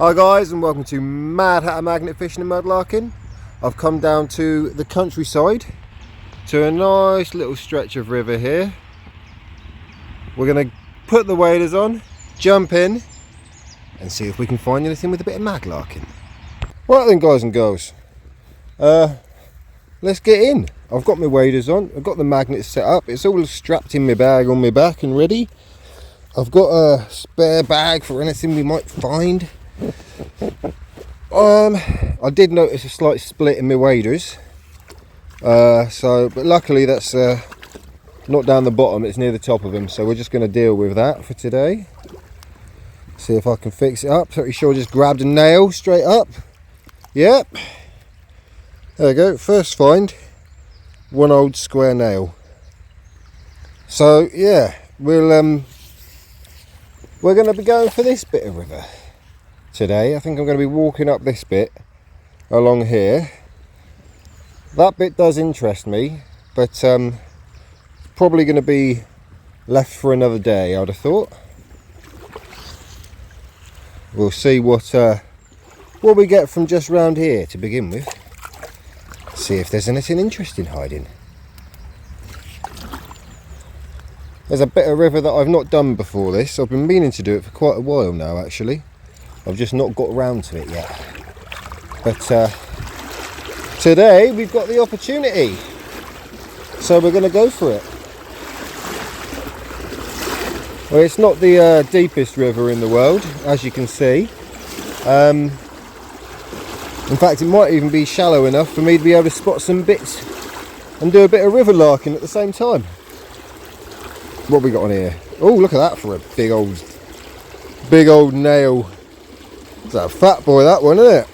Hi guys, and welcome to Mad Hatter Magnet Fishing and Mudlarking. I've come down to the countryside to a nice little stretch of river here. We're going to put the waders on, jump in and see if we can find anything with a bit of maglarking. Right then guys and girls, let's get in. I've got my waders on, I've got the magnets set up, it's all strapped in my bag on my back and ready. I've got a spare bag for anything we might find. I did notice a slight split in my waders, but luckily that's not down the bottom, it's near the top of them, so we're just going to deal with that for today. See if I can fix it up. Pretty sure I just grabbed a nail straight up. Yep, there we go, first find, one old square nail. So yeah, we're going to be going for this bit of river today. I think I'm going to be walking up this bit along here. That bit does interest me, but it's probably going to be left for another day, I'd have thought. We'll see what we get from just round here to begin with. See if there's anything interesting hiding. There's a bit of river that I've not done before this. I've been meaning to do it for quite a while now actually. I've just not got around to it yet. But today we've got the opportunity. So we're going to go for it. Well, it's not the deepest river in the world, as you can see. In fact, it might even be shallow enough for me to be able to spot some bits and do a bit of river larking at the same time. What have we got on here? Oh, look at that for a big old nail. It's a fat boy, that one, isn't it?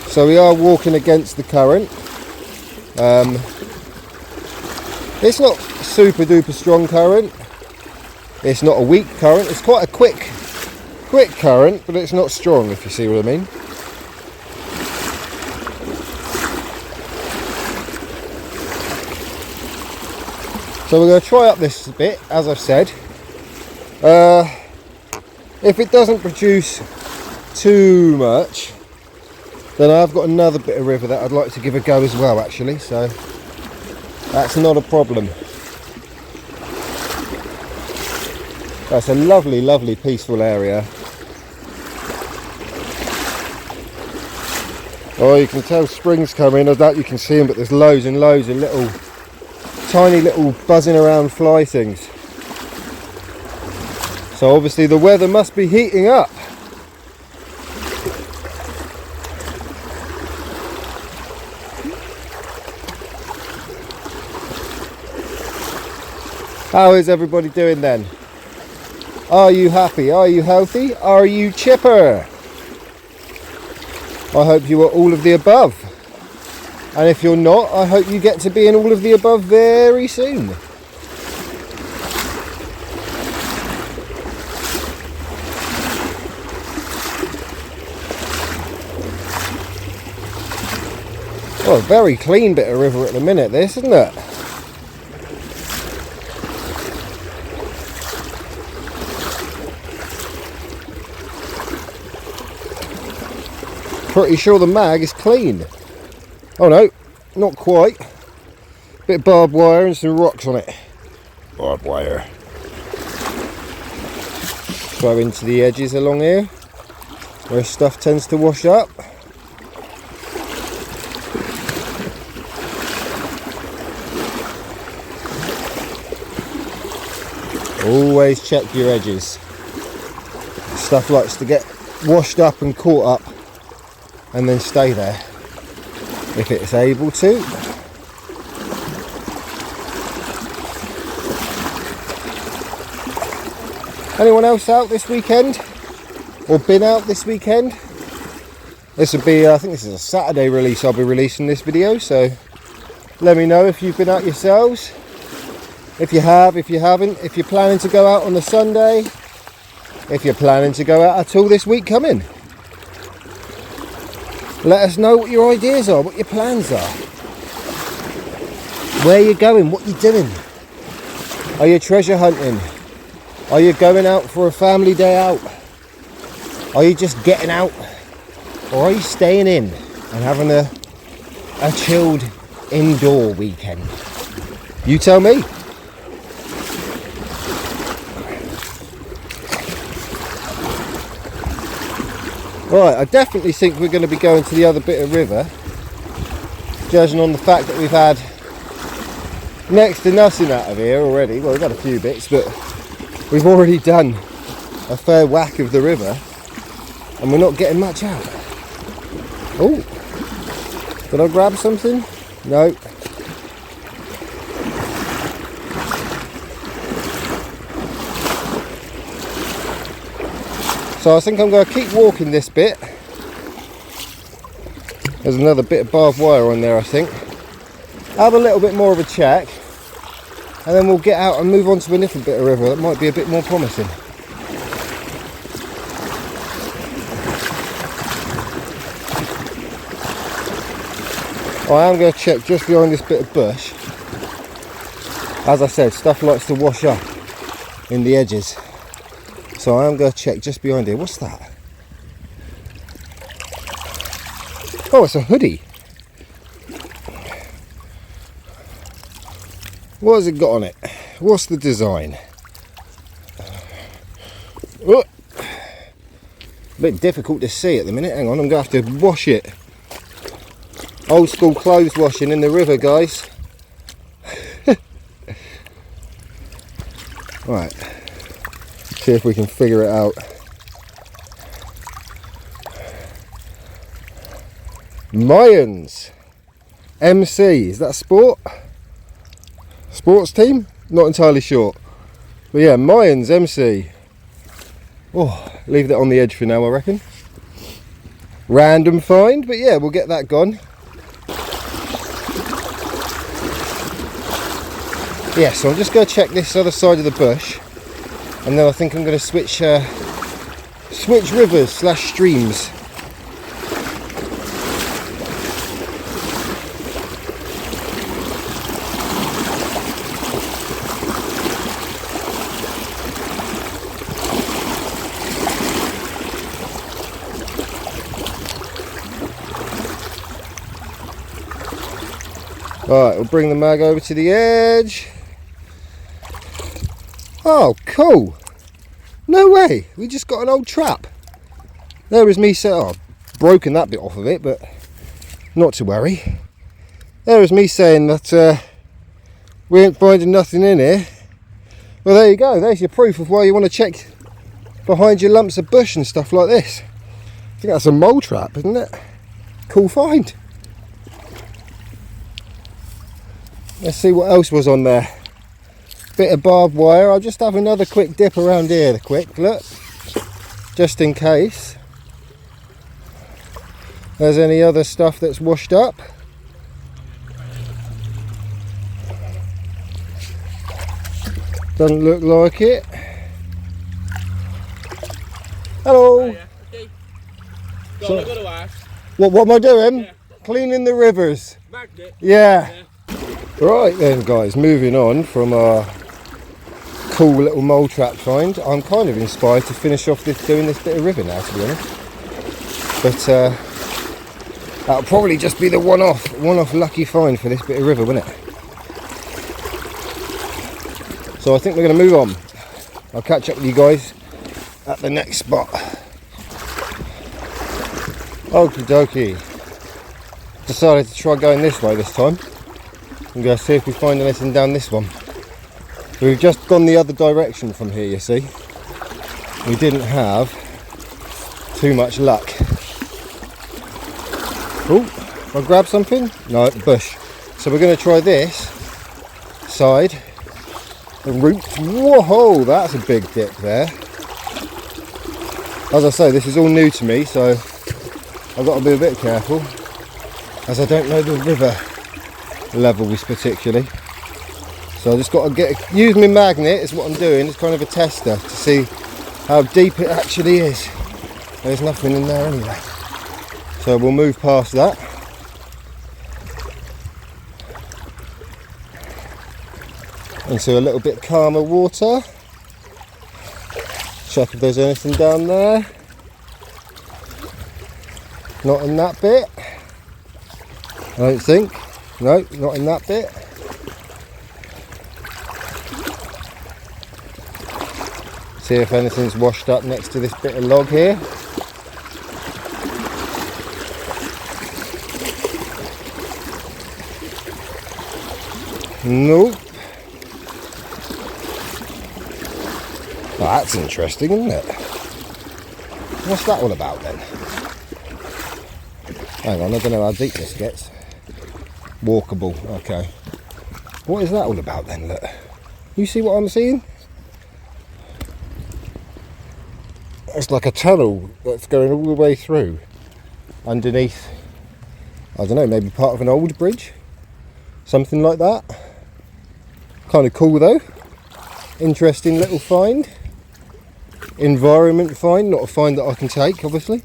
So we are walking against the current. It's not super duper strong current. It's not a weak current. It's quite a quick current, but it's not strong, if you see what I mean. So we're going to try up this bit, as I've said. If it doesn't produce too much, then I've got another bit of river that I'd like to give a go as well actually, so that's not a problem. That's a lovely peaceful area. Oh, you can tell spring's coming. I doubt you can see them, but there's loads and loads of little tiny little buzzing around fly things. So obviously the weather must be heating up. How is everybody doing then? Are you happy? Are you healthy? Are you chipper? I hope you are all of the above. And if you're not, I hope you get to be in all of the above very soon. Oh, a very clean bit of river at the minute, this, isn't it? Pretty sure the mag is clean. Oh no, not quite. Bit of barbed wire and some rocks on it. Barbed wire. Throw into the edges along here, where stuff tends to wash up. Always check your edges. Stuff likes to get washed up and caught up and then stay there if it's able to. Anyone else out this weekend or been out this weekend? This would be, I think this is a Saturday release I'll be releasing this video, so let me know if you've been out yourselves. If you have, if you haven't, if you're planning to go out on the Sunday, if you're planning to go out at all this week coming. Let us know what your ideas are, what your plans are. Where you're going, what you're doing. Are you treasure hunting? Are you going out for a family day out? Are you just getting out? Or are you staying in and having a chilled indoor weekend? You tell me. Right, I definitely think we're going to be going to the other bit of river, judging on the fact that we've had next to nothing out of here already. Well, we've had a few bits, but we've already done a fair whack of the river and we're not getting much out. Oh, did I grab something? No. So I think I'm going to keep walking this bit. There's another bit of barbed wire on there, I think. Have a little bit more of a check, and then we'll get out and move on to a different bit of river that might be a bit more promising. I am going to check just behind this bit of bush. As I said, stuff likes to wash up in the edges. So I am going to check just behind here. What's that? Oh, it's a hoodie. What has it got on it? What's the design? Oh, a bit difficult to see at the minute. Hang on, I'm going to have to wash it. Old school clothes washing in the river, guys. Right, see if we can figure it out. Mayans MC, is that a sport? Sports team? Not entirely sure. But yeah, Mayans MC. Oh, leave that on the edge for now, I reckon. Random find, but yeah, we'll get that gone. Yeah, so I'm just going to check this other side of the bush, and then I think I'm going to switch rivers / streams. Right, we'll bring the mag over to the edge. Oh, cool. No way. We just got an old trap. There was me saying, oh, I've broken that bit off of it, but not to worry. There was me saying that we ain't finding nothing in here. Well, there you go. There's your proof of why you want to check behind your lumps of bush and stuff like this. I think that's a mole trap, isn't it? Cool find. Let's see what else was on there. Bit of barbed wire. I'll just have another quick dip around here, look, just in case there's any other stuff that's washed up. Doesn't look like it. Hello. Oh, yeah. Okay. Go to ask. What am I doing? Yeah. Cleaning the rivers. Magnet. Yeah. Right then, guys, moving on from our cool little mole trap find. I'm kind of inspired to finish off doing this bit of river now, to be honest. But that'll probably just be the one-off lucky find for this bit of river, won't it? So I think we're going to move on. I'll catch up with you guys at the next spot. Okie dokie. Decided to try going this way this time. I'm going to see if we find anything down this one. We've just gone the other direction from here, you see. We didn't have too much luck. Oh, I grab something? No, bush. So we're going to try this side. The roots. Whoa, that's a big dip there. As I say, this is all new to me, so I've got to be a bit careful, as I don't know the river levels particularly. So I just got to use my magnet is what I'm doing. It's kind of a tester to see how deep it actually is. There's nothing in there anyway. So we'll move past that. Into a little bit calmer water. Check if there's anything down there. Not in that bit. I don't think. No, not in that bit. See if anything's washed up next to this bit of log here. Nope. Oh, that's interesting, isn't it? What's that all about then? Hang on, I don't know how deep this gets. Walkable, okay. What is that all about then? Look. You see what I'm seeing? It's like a tunnel that's going all the way through. Underneath, I don't know, maybe part of an old bridge? Something like that. Kind of cool though. Interesting little find. Environment find, not a find that I can take obviously.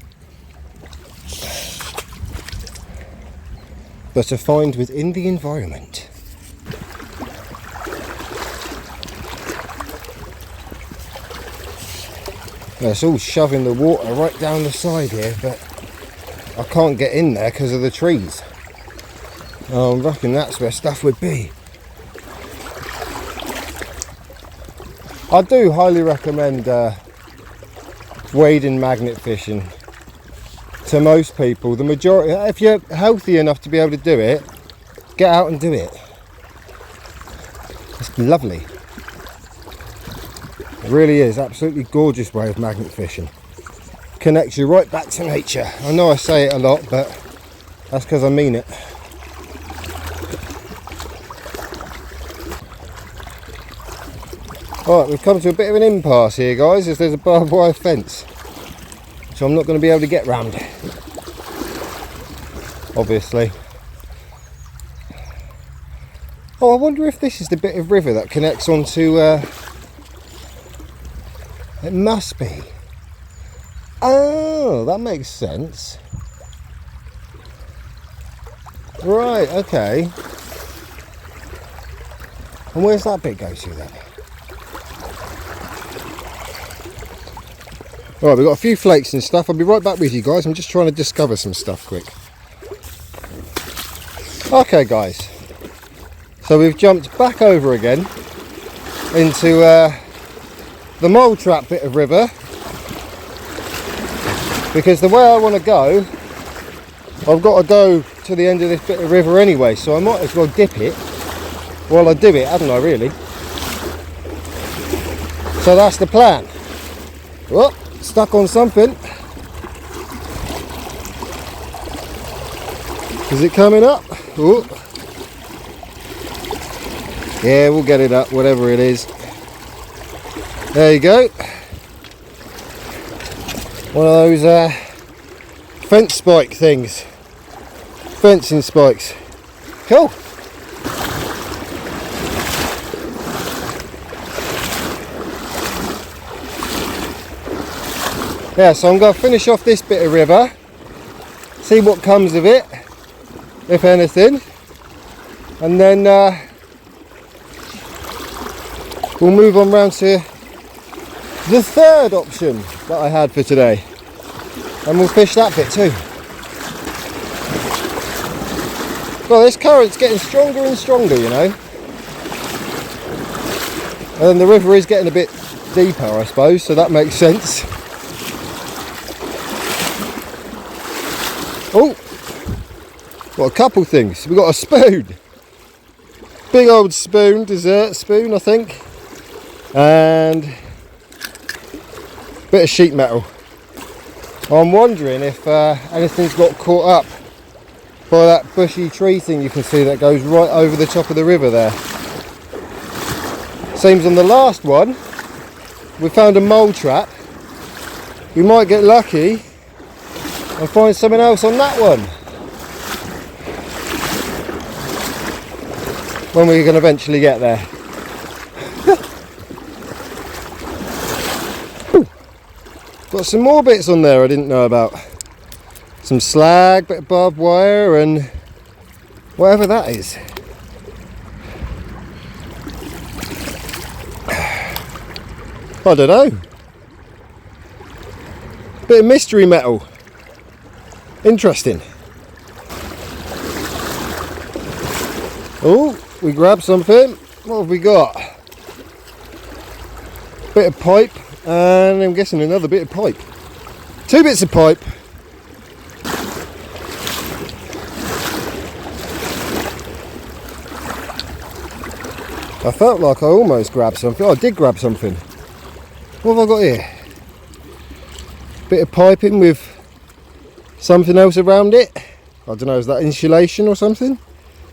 But a find within the environment. It's all shoving the water right down the side here, but I can't get in there because of the trees. I reckon that's where stuff would be. I do highly recommend wading magnet fishing to most people. The majority, if you're healthy enough to be able to do it, get out and do it. It's lovely. It really is, absolutely gorgeous way of magnet fishing. Connects you right back to nature. I know I say it a lot, but that's because I mean it. Alright, we've come to a bit of an impasse here, guys, as there's a barbed wire fence. So I'm not going to be able to get round it. Obviously. Oh, I wonder if this is the bit of river that connects onto... It must be. Oh, that makes sense. Right, okay. And where's that bit go to then? Alright, we've got a few flakes and stuff. I'll be right back with you guys. I'm just trying to discover some stuff quick. Okay guys. So we've jumped back over again into the mole trap bit of river. Because the way I want to go, I've got to go to the end of this bit of river anyway. So I might as well dip it while I do it, haven't I really? So that's the plan. Whoop. Stuck on something. Is it coming up? Ooh. Yeah, we'll get it up, whatever it is. There you go. One of those fence spike things. Fencing spikes. Cool. Yeah, so I'm going to finish off this bit of river, see what comes of it, if anything, and then we'll move on round to the third option that I had for today, and we'll fish that bit too. Well, this current's getting stronger and stronger, you know, and the river is getting a bit deeper, I suppose, so that makes sense. Oh, got a couple things. We've got a spoon, big old spoon, dessert spoon I think, and a bit of sheet metal. I'm wondering if anything's got caught up by that bushy tree thing you can see that goes right over the top of the river there. Seems on the last one we found a mole trap. We might get lucky and find something else on that one when we can eventually get there. Got some more bits on there I didn't know about. some slag, bit of barbed wire, and whatever that is. I don't know. Bit of mystery metal. Interesting. Oh, we grabbed something. What have we got? Bit of pipe, and I'm guessing another bit of pipe. 2 bits of pipe. I felt like I almost grabbed something. Oh, I did grab something. What have I got here? Bit of piping with something else around it. I don't know, is that insulation or something?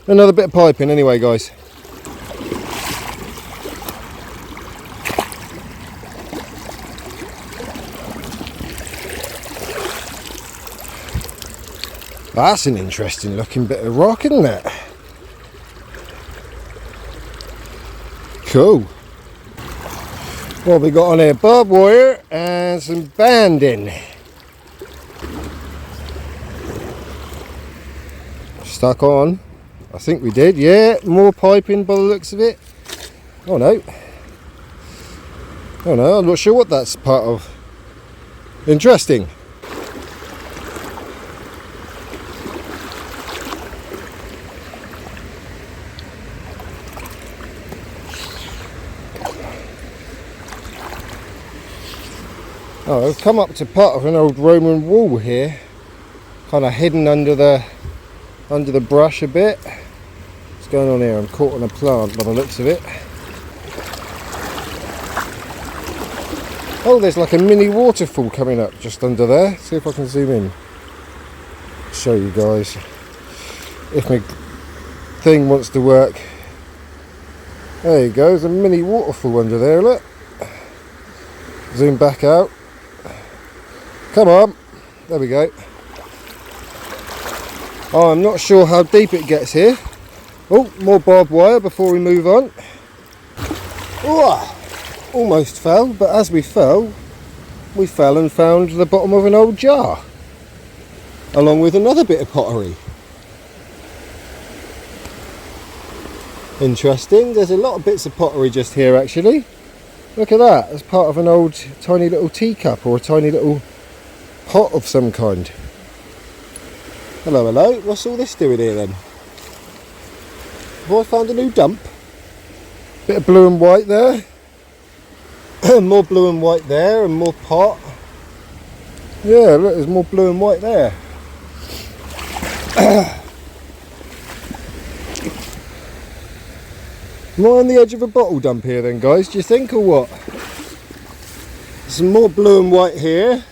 Another bit of piping anyway, guys. That's an interesting looking bit of rock, isn't it? Cool. What have we got on here? Barbed wire and some banding. Stuck on. I think we did. Yeah, more piping by the looks of it. Oh no. Oh no, I'm not sure what that's part of. Interesting. Oh, I've come up to part of an old Roman wall here, kind of hidden under the brush a bit. What's going on here? I'm caught on a plant by the looks of it. Oh, there's like a mini waterfall coming up just under there. See if I can zoom in. Show you guys. If my thing wants to work. There you go, there's a mini waterfall under there, look. Zoom back out. Come on, there we go. Oh, I'm not sure how deep it gets here. Oh, more barbed wire before we move on. Oh, almost fell, but as we fell and found the bottom of an old jar, along with another bit of pottery. Interesting, there's a lot of bits of pottery just here actually. Look at that, it's part of an old tiny little teacup or a tiny little pot of some kind. Hello, hello, what's all this doing here then? Have I found a new dump? Bit of blue and white there. More blue and white there and more pot. Yeah, look, there's more blue and white there. Am I on the edge of a bottle dump here then, guys, do you think, or what? Some more blue and white here.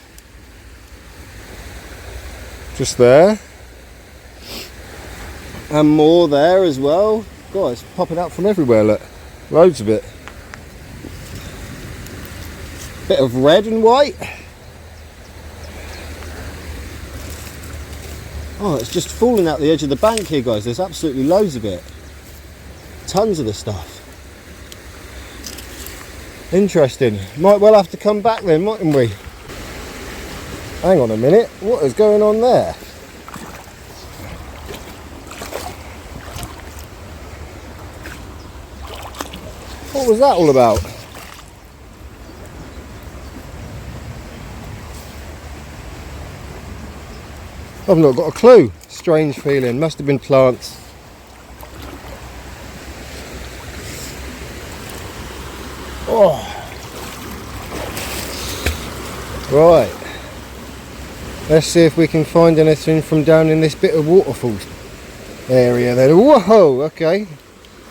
Just there. And more there as well. God, it's popping out from everywhere, look. Loads of it. Bit of red and white. Oh, it's just falling out the edge of the bank here, guys. There's absolutely loads of it. Tons of the stuff. Interesting. Might well have to come back then, mightn't we? Hang on a minute. What is going on there? What was that all about? I've not got a clue. Strange feeling. Must have been plants. Oh. Right. Let's see if we can find anything from down in this bit of waterfall area then. Whoa, okay.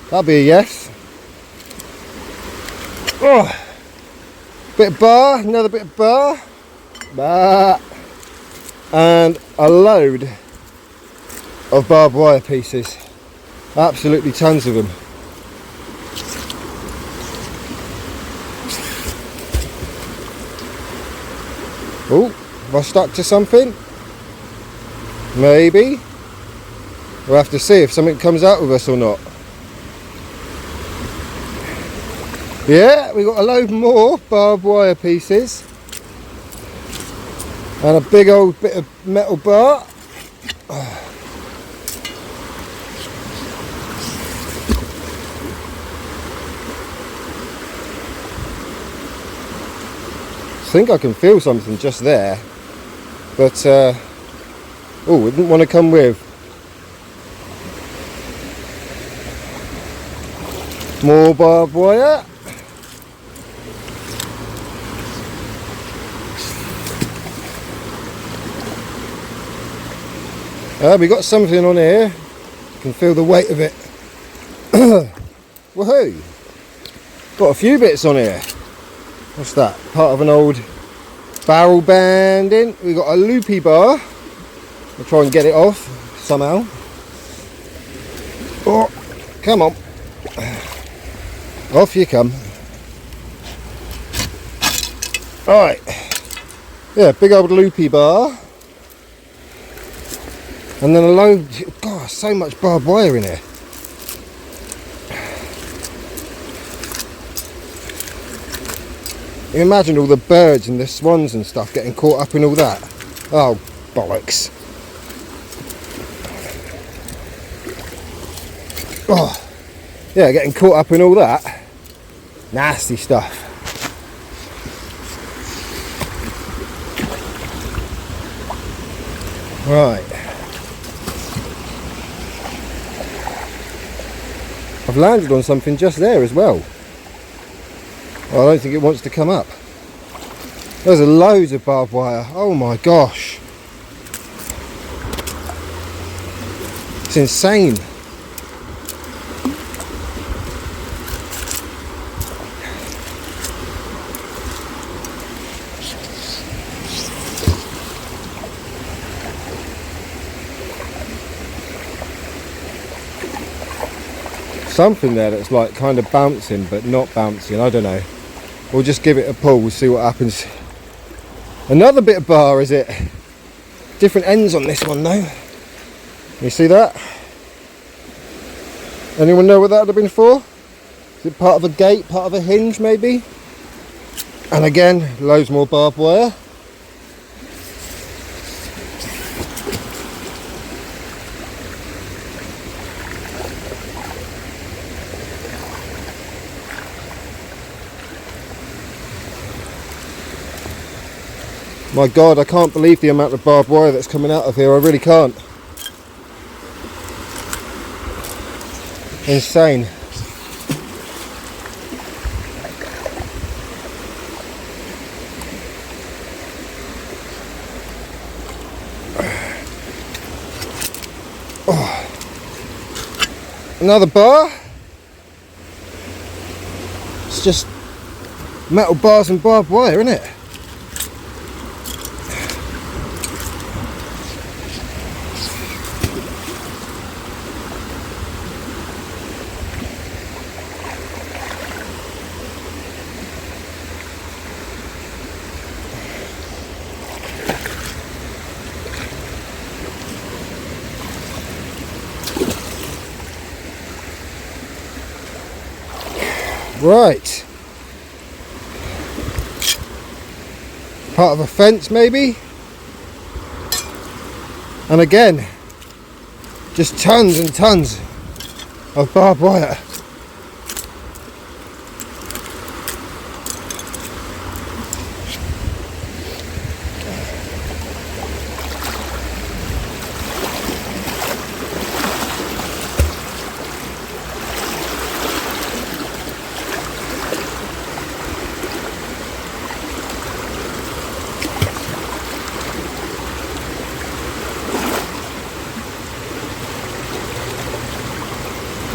That'll be a yes. Oh. Bit of bar, another bit of bar. Bah. And a load of barbed wire pieces. Absolutely tons of them. Oh, have I stuck to something? Maybe. We'll have to see if something comes out with us or not. Yeah, we got a load more barbed wire pieces. And a big old bit of metal bar. I think I can feel something just there, but oh, it didn't want to come with. More barbed wire. We got something on here. You can feel the weight of it. Woohoo! Got a few bits on here. What's that? Part of an old barrel banding. We got a loopy bar. I'll try and get it off somehow. Oh, come on. Off you come. Alright. Yeah, big old loopy bar. And then a load, God, so much barbed wire in here. You imagine all the birds and the swans and stuff getting caught up in all that. Oh, bollocks. Oh, yeah, getting caught up in all that. Nasty stuff. Right. I've landed on something just there as well. I don't think it wants to come up. There's loads of barbed wire. Oh my gosh. It's insane. Something there that's like kind of bouncing but not bouncing, I don't know. We'll just give it a pull, we'll see what happens. Another bit of bar, is it? Different ends on this one though. You see that? Anyone know what that would have been for? Is it part of a gate, part of a hinge maybe? And again, loads more barbed wire. My God, I can't believe the amount of barbed wire that's coming out of here, I really can't. Insane. Oh. Another bar. It's just metal bars and barbed wire, isn't it? Right. Part of a fence maybe. And again, just tons and tons of barbed wire.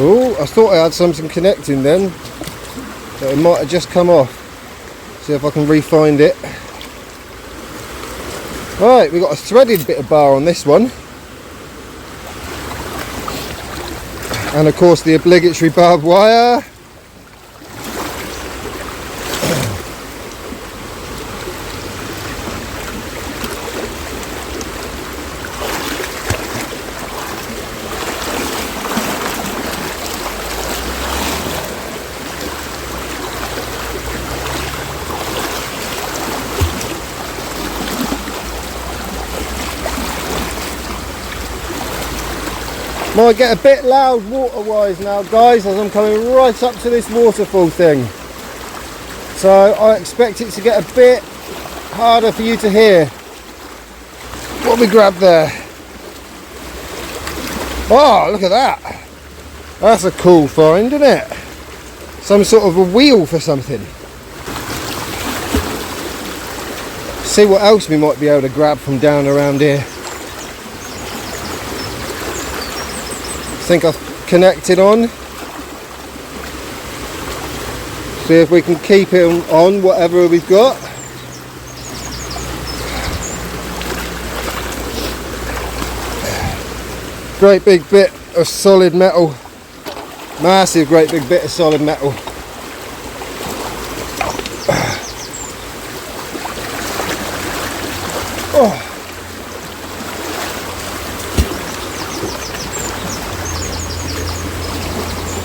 Oh, I thought I had something connecting then, but it might have just come off. See if I can re-find it. Right, we've got a threaded bit of bar on this one. And of course the obligatory barbed wire. Might get a bit loud water-wise now, guys, as I'm coming right up to this waterfall thing. So I expect it to get a bit harder for you to hear. What we grabbed there? Oh, look at that. That's a cool find, isn't it? Some sort of a wheel for something. See what else we might be able to grab from down around here. Think I've connected on. See if we can keep it on whatever we've got. Great big bit of solid metal. Massive great big bit of solid metal. Oh.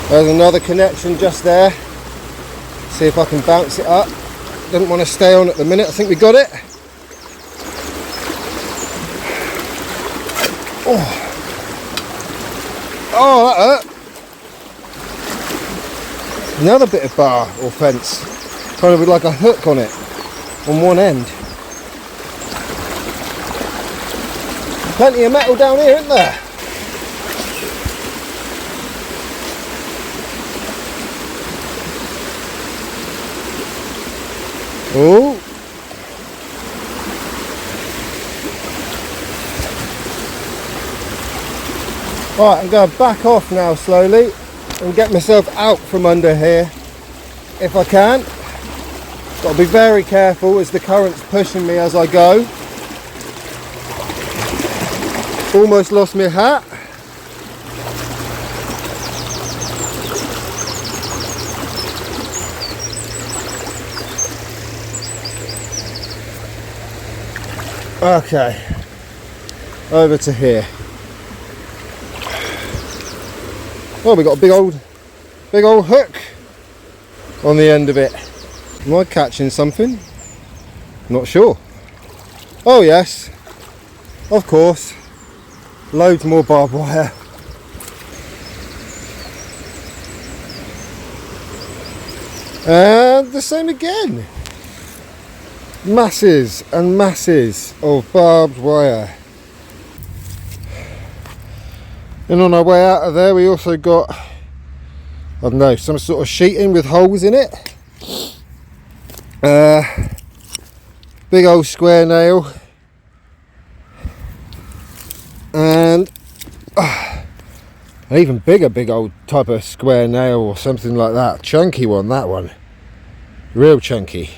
There's another connection just there. See if I can bounce it up. Didn't want to stay on at the minute. I think we got it. Oh, oh, that hurt. Another bit of bar or fence. Kind of with like a hook on it on one end. Plenty of metal down here, isn't there? Oh. Right, I'm going to back off now slowly and get myself out from under here if I can. Got to be very careful as the current's pushing me as I go. Almost lost my hat. Okay, over to here. Oh, we got a big old hook on the end of it. Am I catching something? Not sure. Oh yes, of course. Loads more barbed wire. And the same again. Masses and masses of barbed wire. And on our way out of there we also got, I don't know, some sort of sheeting with holes in it. Big old square nail. And an even bigger big old type of square nail or something like that. Chunky one, that one. Real chunky.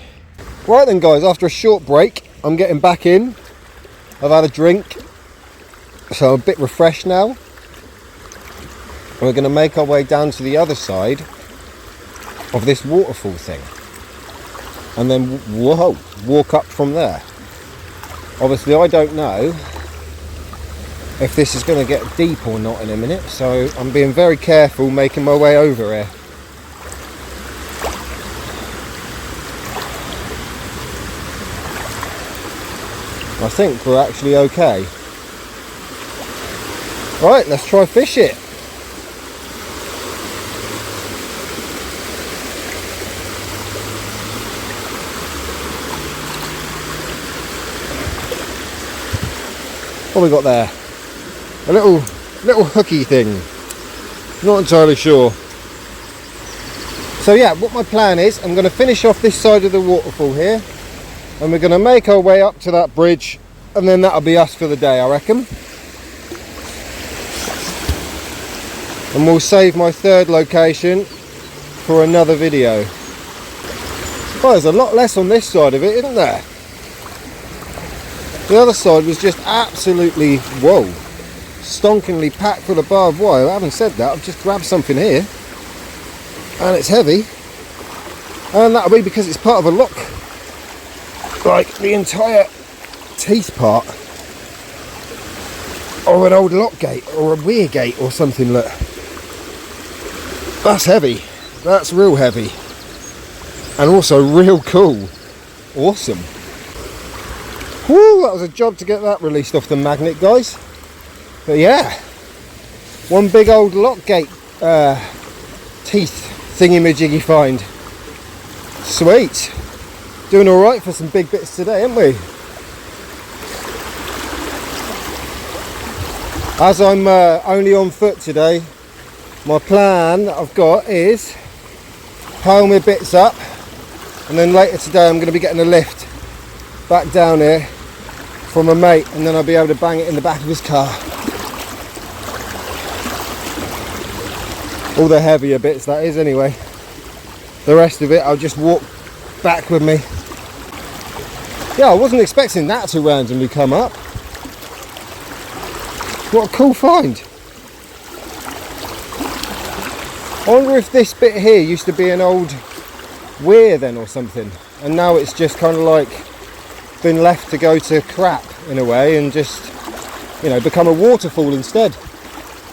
Right then guys, after a short break, I'm getting back in. I've had a drink, so I'm a bit refreshed now. We're going to make our way down to the other side of this waterfall thing. And then, whoa, walk up from there. Obviously I don't know if this is going to get deep or not in a minute, so I'm being very careful making my way over here. I think we're actually okay. Right, let's try fish it. What have we got there? A little hooky thing. Not entirely sure. So yeah, what my plan is, I'm going to finish off this side of the waterfall here, and we're going to make our way up to that bridge, and then that'll be us for the day, I reckon. And we'll save my third location for another video. Oh, there's a lot less on this side of it, isn't there? The other side was just absolutely, whoa, stonkingly packed full of barbed wire. Having said that, I've just grabbed something here, and it's heavy, and that'll be because it's part of a lock, like the entire teeth part of an old lock gate or a weir gate or something. Look, that's heavy. That's real heavy, and also real cool. Awesome. Woo, that was a job to get that released off the magnet, guys. But yeah, one big old lock gate teeth thingy-majiggy find. Sweet. Doing alright for some big bits today, aren't we? As I'm only on foot today, my plan that I've got is pile my bits up, and then later today I'm going to be getting a lift back down here from a mate, and then I'll be able to bang it in the back of his car. All the heavier bits, that is, anyway. The rest of it I'll just walk back with me. Yeah, I wasn't expecting that to randomly come up. What a cool find. I wonder if this bit here used to be an old weir then or something, and now it's just kind of like been left to go to crap in a way and just, you know, become a waterfall instead,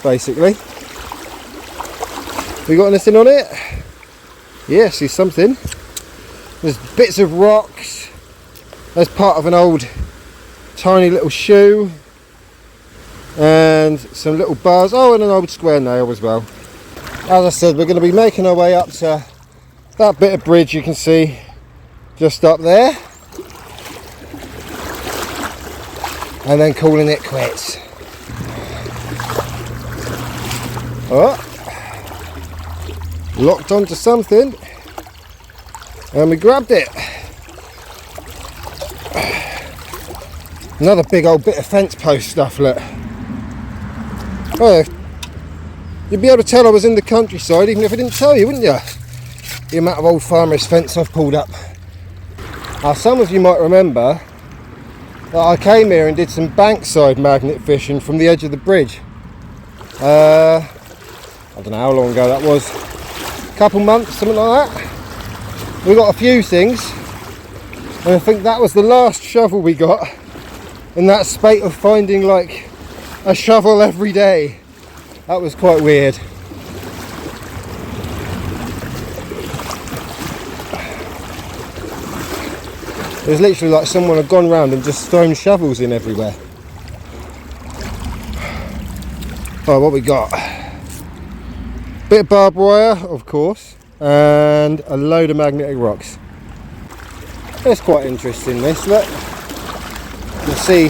basically. We got anything on it? Yeah, see something. There's bits of rocks. There's part of an old tiny little shoe. And some little bars. Oh, and an old square nail as well. As I said, we're going to be making our way up to that bit of bridge you can see just up there. And then calling it quits. Oh. Locked onto something. And we grabbed it. Another big old bit of fence post stuff, look. Oh, you'd be able to tell I was in the countryside even if I didn't tell you, wouldn't you? The amount of old farmer's fence I've pulled up. Now, some of you might remember that I came here and did some bankside magnet fishing from the edge of the bridge. I don't know how long ago that was. A couple months, something like that. We got a few things, and I think that was the last shovel we got in that spate of finding like a shovel every day. That was quite weird. It was literally like someone had gone round and just thrown shovels in everywhere. Oh, what we got? Bit of barbed wire, of course, and a load of magnetic rocks. That's quite interesting, this, look. You see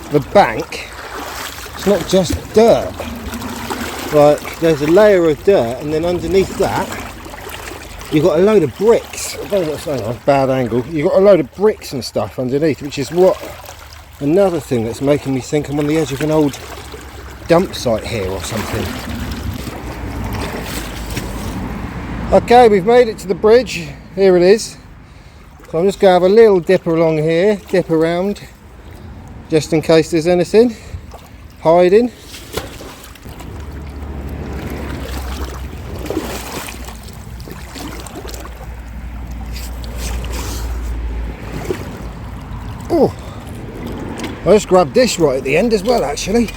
the bank. It's not just dirt. Like, there's a layer of dirt, and then underneath that you've got a load of bricks. I don't know what's going on, bad angle. You've got a load of bricks and stuff underneath, which is what another thing that's making me think I'm on the edge of an old dump site here or something. Okay, we've made it to the bridge. Here it is. So I'm just going to have a little dip along here, dip around, just in case there's anything hiding. Oh, I just grabbed this right at the end as well, actually.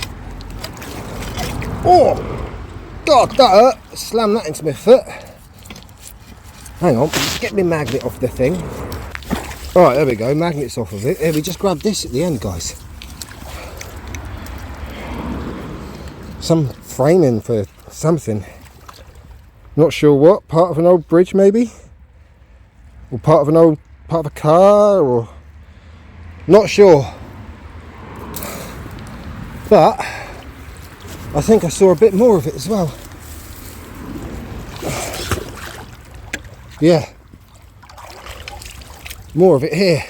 Oh, God, that hurt. Slam that into my foot. Hang on, get my magnet off the thing. Alright, there we go, magnet's off of it. Here, we just grabbed this at the end, guys. Some framing for something. Not sure what, part of an old bridge maybe? Or part of a car, or... Not sure. But I think I saw a bit more of it as well. Yeah. More of it here.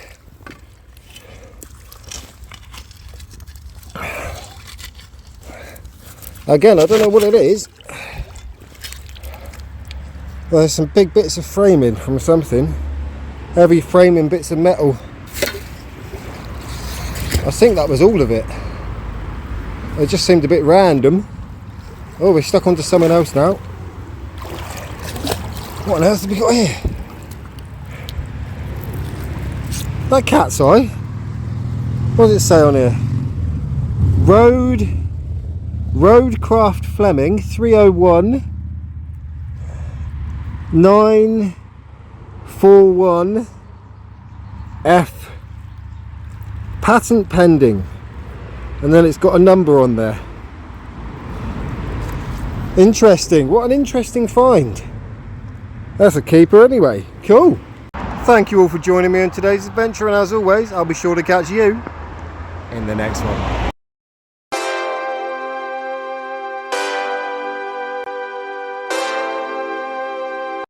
Again, I don't know what it is. Well, there's some big bits of framing from something. Heavy framing bits of metal. I think that was all of it. It just seemed a bit random. Oh, we're stuck onto something else now. What on earth have we got here? That cat's eye. What does it say on here? Roadcraft Fleming 301 941 F. Patent pending. And then it's got a number on there. Interesting. What an interesting find. That's a keeper anyway. Cool. Thank you all for joining me on today's adventure, and as always, I'll be sure to catch you in the next one.